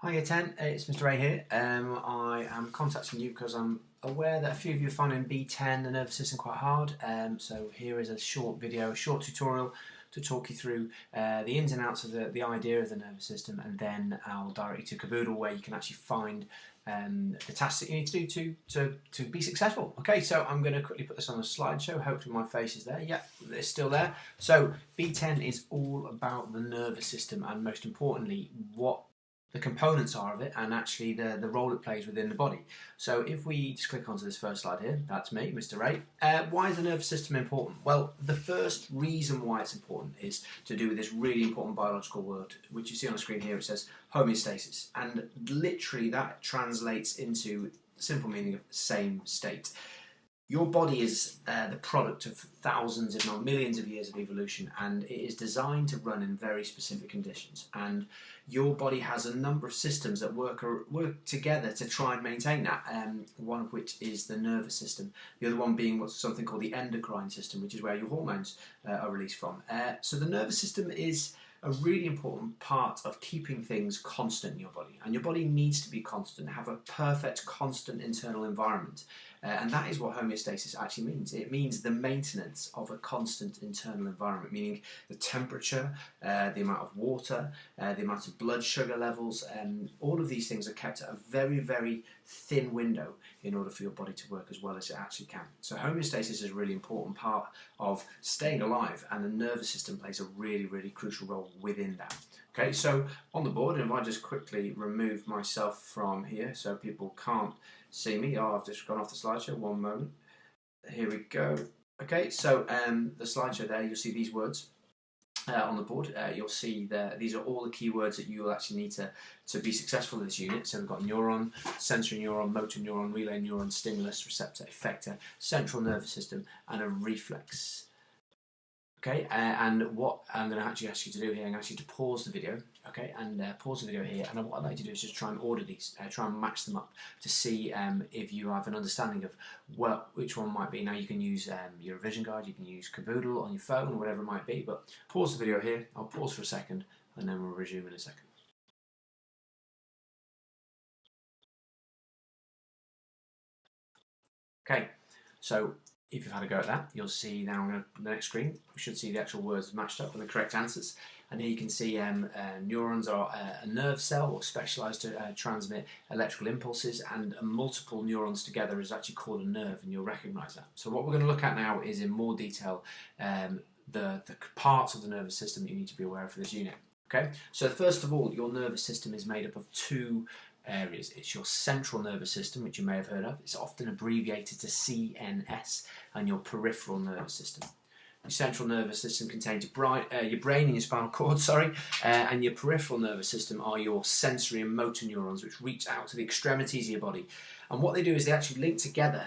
Hi Year 10, it's Mr. Ray here. I am contacting you because I'm aware that a few of you are finding B10 The Nervous System quite hard. So here is a short video, a short tutorial to talk you through the ins and outs of the idea of the nervous system, and then I'll direct you to Caboodle where you can actually find the tasks that you need to do to be successful. Okay, so I'm going to quickly put this on a slideshow. Hopefully my face is there. Yeah, it's still there. So B10 is all about the nervous system, and most importantly, what the components are of it, and actually the role it plays within the body. So if we just click onto this first slide here, that's me, Mr. Ray. Why is the nervous system important? Well, the first reason why it's important is to do with this really important biological word, which you see on the screen here. It says homeostasis, and literally that translates into the simple meaning of same state. Your body is the product of thousands, if not millions of years of evolution, and it is designed to run in very specific conditions. And your body has a number of systems that work together to try and maintain that, one of which is the nervous system. The other one being what's something called the endocrine system, which is where your hormones are released from. So the nervous system is a really important part of keeping things constant in your body, and your body needs to be constant, have a perfect constant internal environment, and that is what homeostasis actually means. It means the maintenance of a constant internal environment, meaning the temperature, the amount of water, the amount of blood sugar levels, and all of these things are kept at a very, very thin window in order for your body to work as well as it actually can. So homeostasis is a really important part of staying alive, and the nervous system plays a really, really crucial role within that. Okay, so on the board, and if I just quickly remove myself from here so people can't see me. Oh, I've just gone off the slideshow, one moment. Here we go. Okay, so the slideshow there, you'll see these words on the board. You'll see that these are all the keywords that you will actually need to be successful in this unit. So we've got neuron, sensory neuron, motor neuron, relay neuron, stimulus, receptor, effector, central nervous system, and a reflex. Okay, and what I'm going to actually ask you to do here, I'm going to ask you to pause the video, okay, and pause the video here, and what I'd like to do is just try and order these, try and match them up to see if you have an understanding of which one might be. Now you can use your revision guide, you can use Caboodle on your phone, or whatever it might be, but pause the video here, I'll pause for a second, and then we'll resume in a second. Okay, so if you've had a go at that, you'll see now on the next screen, we should see the actual words matched up with the correct answers. And here you can see neurons are a nerve cell or specialised to transmit electrical impulses, and multiple neurons together is actually called a nerve, and you'll recognise that. So what we're going to look at now is in more detail the parts of the nervous system that you need to be aware of for this unit. Okay, so first of all, your nervous system is made up of two areas. It's your central nervous system, which you may have heard of. It's often abbreviated to CNS, and your peripheral nervous system. Your central nervous system contains your brain and your spinal cord, and your peripheral nervous system are your sensory and motor neurons, which reach out to the extremities of your body. And what they do is they actually link together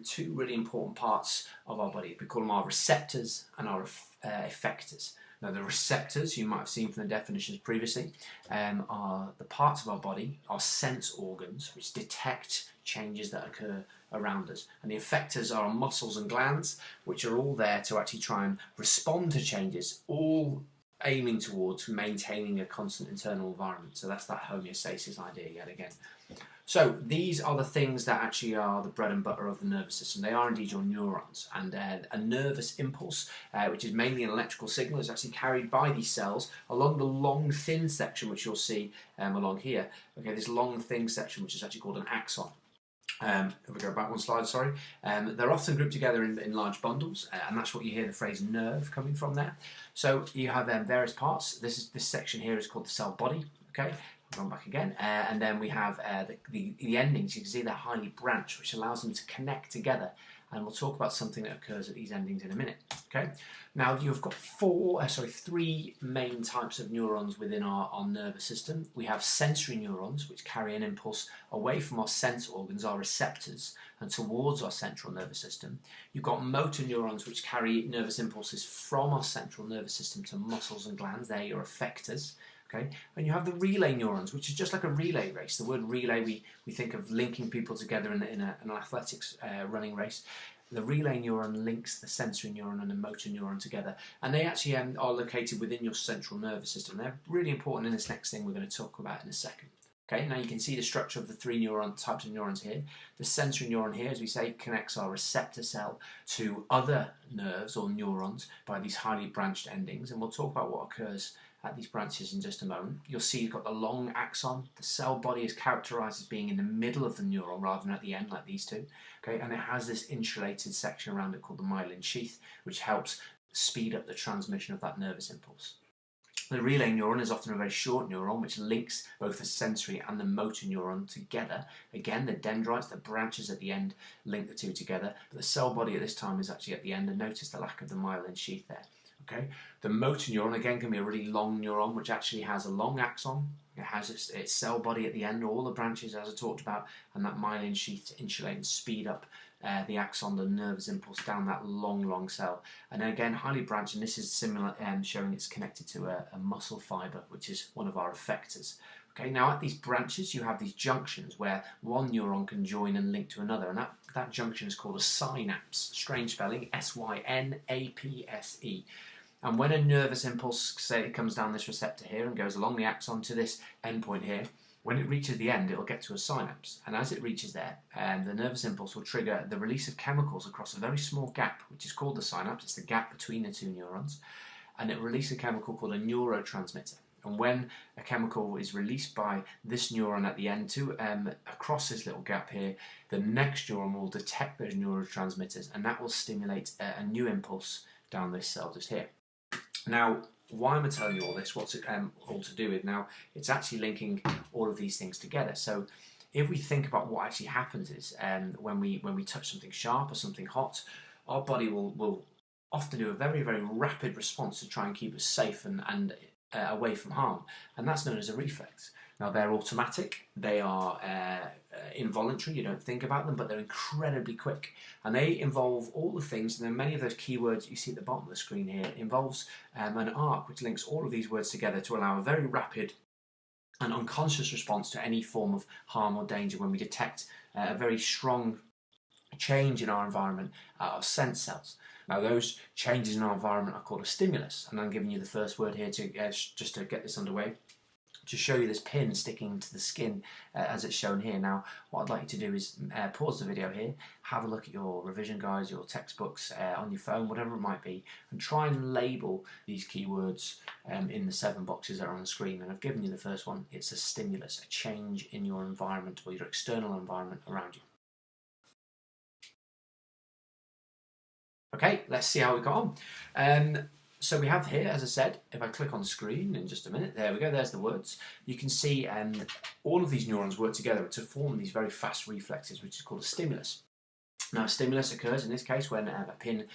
two really important parts of our body. We call them our receptors and our effectors. Now, the receptors, you might have seen from the definitions previously, are the parts of our body, our sense organs, which detect changes that occur around us. And the effectors are our muscles and glands, which are all there to actually try and respond to changes, all aiming towards maintaining a constant internal environment. So that's that homeostasis idea yet again. So these are the things that actually are the bread and butter of the nervous system. They are indeed your neurons, and a nervous impulse, which is mainly an electrical signal, is actually carried by these cells along the long thin section, which you'll see along here. Okay, this long thin section, which is actually called an axon. If we go back one slide, sorry. They're often grouped together in large bundles, and that's what you hear the phrase nerve coming from there. So you have various parts. This section here is called the cell body. Okay, I'll run back again, and then we have the endings. You can see they're highly branched, which allows them to connect together. And we'll talk about something that occurs at these endings in a minute. Okay. Now you've got three main types of neurons within our nervous system. We have sensory neurons, which carry an impulse away from our sense organs, our receptors, and towards our central nervous system. You've got motor neurons, which carry nervous impulses from our central nervous system to muscles and glands. They're your effectors. Okay, and you have the relay neurons, which is just like a relay race. The word relay, we think of linking people together in an athletics running race. The relay neuron links the sensory neuron and the motor neuron together, and they actually are located within your central nervous system. They're really important in this next thing we're going to talk about in a second. Okay, now you can see the structure of the three types of neurons here. The sensory neuron here, as we say, connects our receptor cell to other nerves or neurons by these highly branched endings, and we'll talk about what occurs at these branches in just a moment. You'll see you've got the long axon. The cell body is characterized as being in the middle of the neuron rather than at the end like these two. Okay, and it has this insulated section around it called the myelin sheath, which helps speed up the transmission of that nervous impulse. The relay neuron is often a very short neuron which links both the sensory and the motor neuron together. Again, the dendrites, the branches at the end, link the two together, but the cell body at this time is actually at the end, and notice the lack of the myelin sheath there. Okay, the motor neuron again can be a really long neuron which actually has a long axon. It has its cell body at the end, all the branches as I talked about, and that myelin sheath to insulate and speed up the axon, the nervous impulse down that long cell. And then again, highly branched, and this is similar, showing it's connected to a muscle fibre, which is one of our effectors. Okay, now at these branches you have these junctions where one neuron can join and link to another, and that junction is called a synapse. Strange spelling, S-Y-N-A-P-S-E. And when a nervous impulse, say it comes down this receptor here and goes along the axon to this endpoint here, when it reaches the end, it'll get to a synapse. And as it reaches there, the nervous impulse will trigger the release of chemicals across a very small gap, which is called the synapse. It's the gap between the two neurons. And it releases a chemical called a neurotransmitter. And when a chemical is released by this neuron at the end to across this little gap here, the next neuron will detect those neurotransmitters, and that will stimulate a new impulse down this cell just here. Now, why am I telling you all this? What's it all to do with? Now, it's actually linking all of these things together. So if we think about what actually happens is when we touch something sharp or something hot, our body will often do a very rapid response to try and keep us safe and away from harm, and that's known as a reflex. Now, they're automatic, they are involuntary, you don't think about them, but they're incredibly quick, and they involve all the things, and then many of those keywords you see at the bottom of the screen here involves an arc which links all of these words together to allow a very rapid and unconscious response to any form of harm or danger when we detect a very strong change in our environment, our sense cells. Now, those changes in our environment are called a stimulus, and I'm giving you the first word here to just to get this underway, to show you this pin sticking to the skin as it's shown here. Now, what I'd like you to do is pause the video here, have a look at your revision guides, your textbooks, on your phone, whatever it might be, and try and label these keywords in the 7 boxes that are on the screen. And I've given you the first one. It's a stimulus, a change in your environment or your external environment around you. Okay, let's see how we got on. So we have here, as I said, if I click on the screen in just a minute, there we go, there's the words. You can see all of these neurons work together to form these very fast reflexes, which is called a stimulus. Now, a stimulus occurs in this case when a pin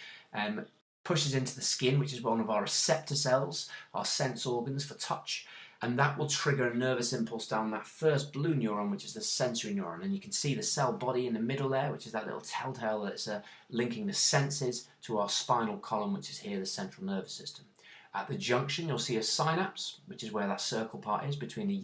pushes into the skin, which is one of our receptor cells, our sense organs for touch, and that will trigger a nervous impulse down that first blue neuron, which is the sensory neuron. And you can see the cell body in the middle there, which is that little telltale that's linking the senses to our spinal column, which is here, the central nervous system. At the junction, you'll see a synapse, which is where that circle part is between the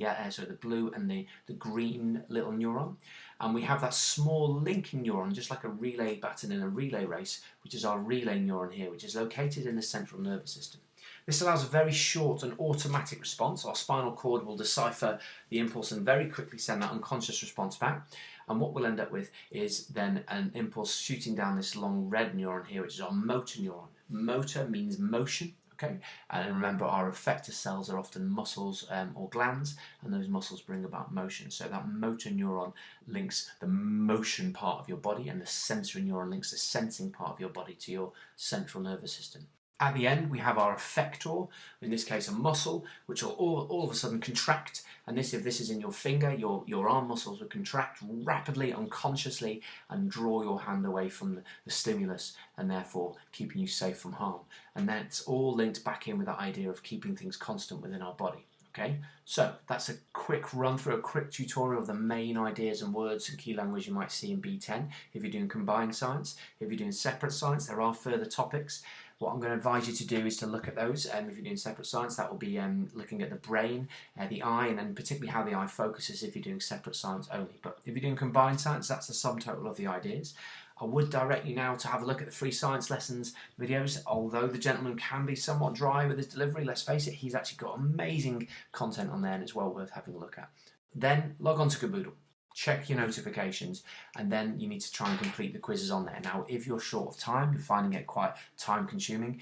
blue and the green little neuron. And we have that small linking neuron, just like a relay button in a relay race, which is our relay neuron here, which is located in the central nervous system. This allows a very short and automatic response. Our spinal cord will decipher the impulse and very quickly send that unconscious response back. And what we'll end up with is then an impulse shooting down this long red neuron here, which is our motor neuron. Motor means motion. Okay, and remember, our effector cells are often muscles or glands, and those muscles bring about motion. So that motor neuron links the motion part of your body, and the sensory neuron links the sensing part of your body to your central nervous system. At the end, we have our effector, in this case a muscle, which will all of a sudden contract. And if this is in your finger, your arm muscles will contract rapidly, unconsciously, and draw your hand away from the stimulus, and therefore keeping you safe from harm. And that's all linked back in with that idea of keeping things constant within our body. Okay, so that's a quick run through, a quick tutorial of the main ideas and words and key language you might see in B10. If you're doing combined science, if you're doing separate science, there are further topics. What I'm going to advise you to do is to look at those. If you're doing separate science, that will be looking at the brain, the eye, and then particularly how the eye focuses if you're doing separate science only. But if you're doing combined science, that's the sum total of the ideas. I would direct you now to have a look at the free science lessons videos. Although the gentleman can be somewhat dry with his delivery, let's face it, he's actually got amazing content on there, and it's well worth having a look at. Then log on to Caboodle, check your notifications, and then you need to try and complete the quizzes on there. Now, if you're short of time, you're finding it quite time consuming,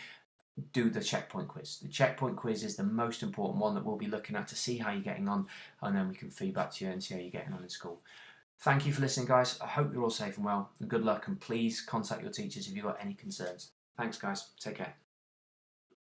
do the checkpoint quiz. The checkpoint quiz is the most important one that we'll be looking at to see how you're getting on, and then we can feedback to you and see how you're getting on in school. Thank you for listening, guys. I hope you're all safe and well, and good luck, and please contact your teachers if you've got any concerns. Thanks, guys. Take care.